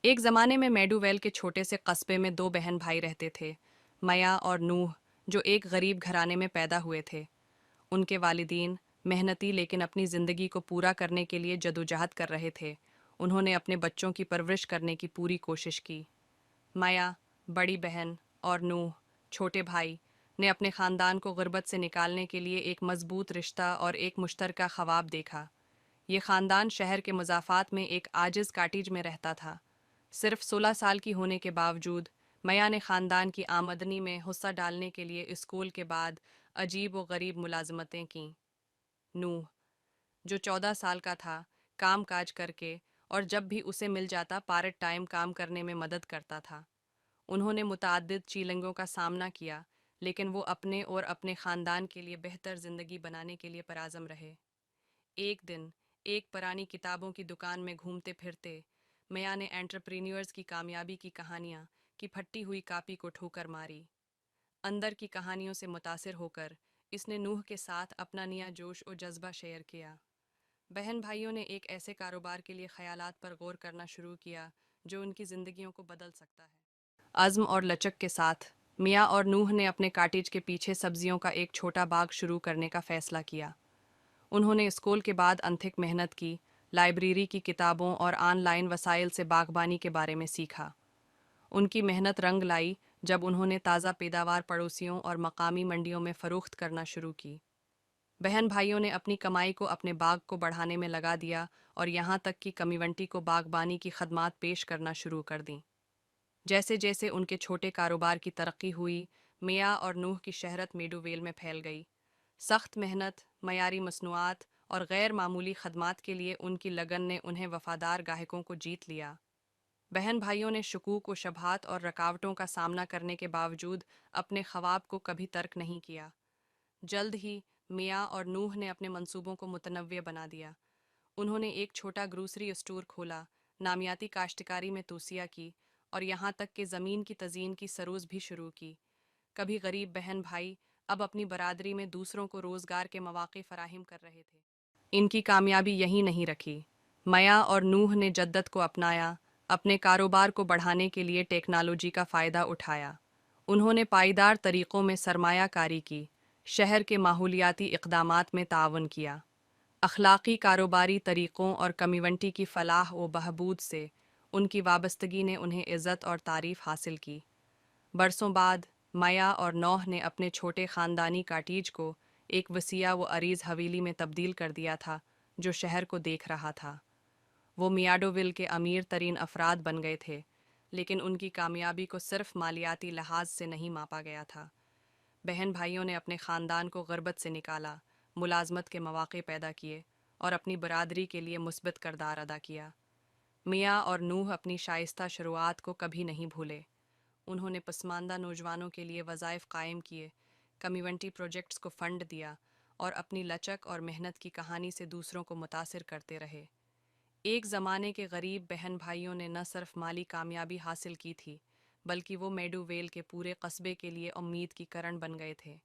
ایک ज़माने में मैडूवेल के छोटे से कस्बे में दो बहन भाई रहते थे, मया और नूह, जो एक गरीब घराने में पैदा हुए थे। उनके वालिदीन मेहनती लेकिन अपनी ज़िंदगी को पूरा करने के लिए जदोजहद कर रहे थे। उन्होंने अपने बच्चों की परवरिश करने की पूरी कोशिश की। मया, बड़ी बहन, और नूह, छोटे भाई, ने अपने ख़ानदान को गुर्बत से निकालने के लिए एक मज़बूत रिश्ता और एक मुश्तरका ख्वाब देखा। ये ख़ानदान शहर के मज़ाफ़ात में एक आजिज़ काटेज में रहता था। सिर्फ 16 साल की होने के बावजूद मया ने ख़ानदान की आमदनी में हिस्सा डालने के लिए स्कूल के बाद अजीब व गरीब मुलाजमतें कीं। नूह, जो 14 साल का था, काम काज करके और जब भी उसे मिल जाता पार्ट टाइम काम करने में मदद करता था। उन्होंने मुतअद्दिद चैलेंजों का सामना किया, लेकिन वो अपने और अपने ख़ानदान के लिए बेहतर ज़िंदगी बनाने के लिए पराज़म रहे। एक दिन एक पुरानी किताबों की दुकान में घूमते फिरते मया ने एंटरप्रेन्योर्स की कामयाबी की कहानियाँ की फटी हुई कापी को ठोकर मारी। अंदर की कहानियों से मुतासिर होकर इसने नूह के साथ अपना नया जोश और जज्बा शेयर किया। बहन भाइयों ने एक ऐसे कारोबार के लिए ख्यालात पर गौर करना शुरू किया जो उनकी ज़िंदगियों को बदल सकता है। अज़्म और लचक के साथ मियाँ और नूह ने अपने काटेज के पीछे सब्जियों का एक छोटा बाग शुरू करने का फ़ैसला किया। उन्होंने स्कूल के बाद अनथिक मेहनत की, लाइब्रेरी की किताबों और ऑनलाइन वसाइल से बागबानी के बारे में सीखा। उनकी मेहनत रंग लाई जब उन्होंने ताज़ा पैदावार पड़ोसियों और मकामी मंडियों में फ़रोख्त करना शुरू की। बहन भाइयों ने अपनी कमाई को अपने बाग को बढ़ाने में लगा दिया और यहाँ तक कि कम्युनिटी को बागबानी की खदमात पेश करना शुरू कर दी। जैसे जैसे उनके छोटे कारोबार की तरक्की हुई, मिया और नूह की शहरत मेडोवेल में फैल गई। सख्त मेहनत, मयारी मसनूआत और गैर मामूली खदमात के लिए उनकी लगन ने उन्हें वफादार गाहकों को जीत लिया। बहन भाइयों ने शकूक व शबहात और रुकावटों का सामना करने के बावजूद अपने ख्वाब को कभी तर्क नहीं किया। जल्द ही मिया और नूह ने अपने मंसूबों को मुतनव्वे बना दिया। उन्होंने एक छोटा ग्रोसरी स्टोर खोला, नामियाती काश्तकारी में तोसिया की और यहाँ तक कि ज़मीन की तज़ीन की सरोज भी शुरू की। कभी गरीब बहन भाई अब अपनी बरादरी में दूसरों को रोज़गार के मौक़े फ़राहिम कर रहे थे। इनकी कामयाबी यहीं नहीं रखी। मया और नूह ने जद्दत को अपनाया, अपने कारोबार को बढ़ाने के लिए टेक्नोलॉजी का फ़ायदा उठाया। उन्होंने पायदार तरीक़ों में सरमायाकारी की, शहर के माहौलियाती इक़दामात में ताअवुन किया। अखलाक़ी कारोबारी तरीक़ों और कम्युनिटी की फ़लाह व बहबूद से उनकी वाबस्तगी ने उन्हें इज़्ज़त और तारीफ़ हासिल की। बरसों बाद मया और नौह ने अपने छोटे ख़ानदानी काटीज को एक वसीया व अरीज़ हवेली में तब्दील कर दिया था, जो शहर को देख रहा था। वो मियाडोविल के अमीर तरीन अफराद बन गए थे, लेकिन उनकी कामयाबी को सिर्फ मालियाती लिहाज से नहीं मापा गया था। बहन भाइयों ने अपने ख़ानदान को ग़रबत से निकाला, मुलाजमत के मौक़े पैदा किए और अपनी बरादरी के लिए मुस्बत किरदार अदा किया। मियाँ और नूह अपनी शाइस्ता शुरुआत को कभी नहीं भूले। उन्होंने पसमानदा नौजवानों के लिए वज़ाइफ कायम किए, कम्युनिटी प्रोजेक्ट्स को फ़ंड दिया और अपनी लचक और मेहनत की कहानी से दूसरों को मुतासिर करते रहे। एक ज़माने के गरीब बहन भाइयों ने न सिर्फ माली कामयाबी हासिल की थी, बल्कि वो मेडोवेल के पूरे कस्बे के लिए उम्मीद की किरण बन गए थे।